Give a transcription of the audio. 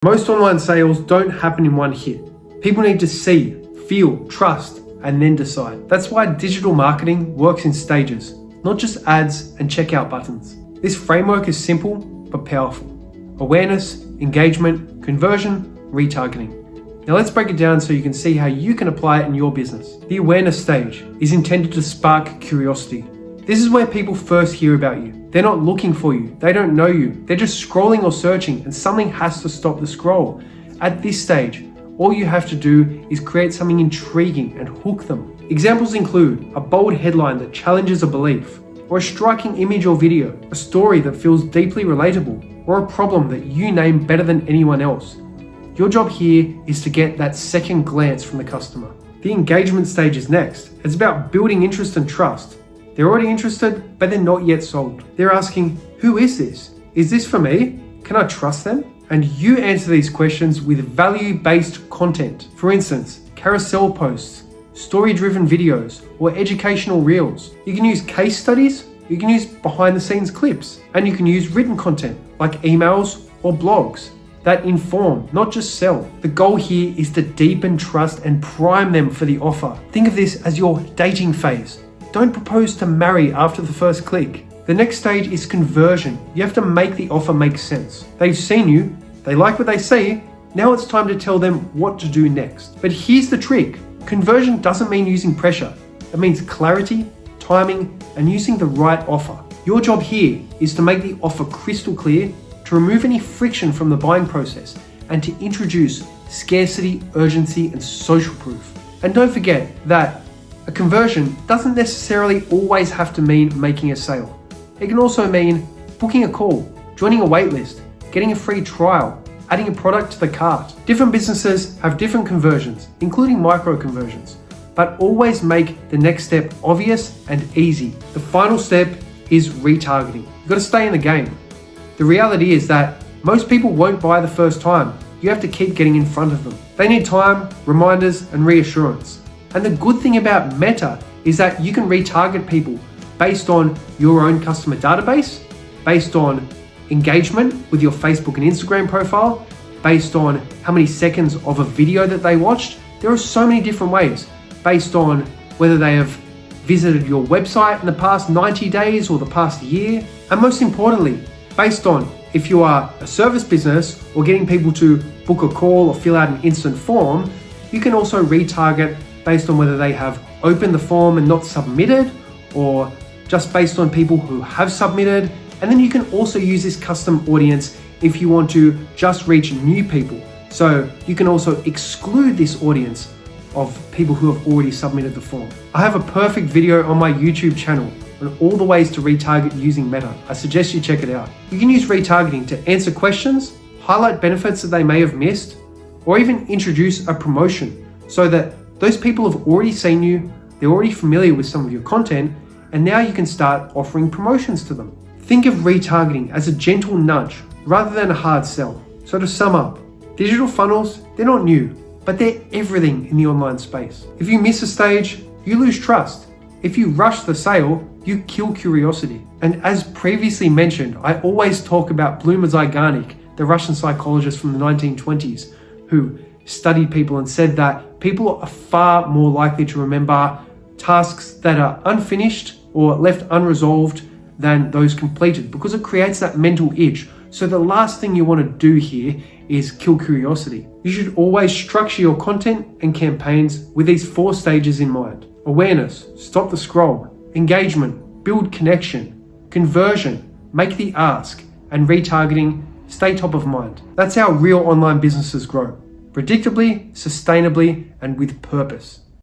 Most online sales don't happen in one hit. People need to see, feel, trust, and then decide. That's why digital marketing works in stages, not just ads and checkout buttons. This framework is simple but powerful. Awareness, engagement, conversion, retargeting. Now let's break it down so you can see how you can apply it in your business. The awareness stage is intended to spark curiosity. This is where people first hear about you. They're not looking for you. They don't know you. They're just scrolling or searching, and something has to stop the scroll. At this stage, all you have to do is create something intriguing and hook them. Examples include a bold headline that challenges a belief, or a striking image or video, a story that feels deeply relatable, or a problem that you name better than anyone else. Your job here is to get that second glance from the customer. The engagement stage is next. It's about building interest and trust. They're already interested, but they're not yet sold. They're asking, who is this? Is this for me? Can I trust them? And you answer these questions with value-based content. For instance, carousel posts, story-driven videos, or educational reels. You can use case studies, you can use behind-the-scenes clips, and you can use written content like emails or blogs that inform, not just sell. The goal here is to deepen trust and prime them for the offer. Think of this as your dating phase. Don't propose to marry after the first click. The next stage is conversion. You have to make the offer make sense. They've seen you, they like what they see, now it's time to tell them what to do next. But here's the trick. Conversion doesn't mean using pressure. It means clarity, timing, and using the right offer. Your job here is to make the offer crystal clear, to remove any friction from the buying process, and to introduce scarcity, urgency, and social proof. And don't forget that a conversion doesn't necessarily always have to mean making a sale. It can also mean booking a call, joining a waitlist, getting a free trial, adding a product to the cart. Different businesses have different conversions, including micro conversions, but always make the next step obvious and easy. The final step is retargeting. You've got to stay in the game. The reality is that most people won't buy the first time. You have to keep getting in front of them. They need time, reminders, and reassurance. And the good thing about Meta is that you can retarget people based on your own customer database, based on engagement with your Facebook and Instagram profile, based on how many seconds of a video that they watched. There are so many different ways, based on whether they have visited your website in the past 90 days or the past year, and most importantly, based on if you are a service business or getting people to book a call or fill out an instant form. You can also retarget based on whether they have opened the form and not submitted, or just based on people who have submitted. And then you can also use this custom audience if you want to just reach new people. So you can also exclude this audience of people who have already submitted the form. I have a perfect video on my YouTube channel on all the ways to retarget using Meta. I suggest you check it out. You can use retargeting to answer questions, highlight benefits that they may have missed, or even introduce a promotion so that those people have already seen you, they're already familiar with some of your content, and now you can start offering promotions to them. Think of retargeting as a gentle nudge rather than a hard sell. So to sum up, digital funnels, they're not new, but they're everything in the online space. If you miss a stage, you lose trust. If you rush the sale, you kill curiosity. And as previously mentioned, I always talk about Zyganik, the Russian psychologist from the 1920s, who studied people and said that people are far more likely to remember tasks that are unfinished or left unresolved than those completed, because it creates that mental itch. So the last thing you want to do here is kill curiosity. You should always structure your content and campaigns with these 4 stages in mind. Awareness, stop the scroll. Engagement, build connection. Conversion, make the ask. And retargeting, stay top of mind. That's how real online businesses grow. Predictably, sustainably, and with purpose.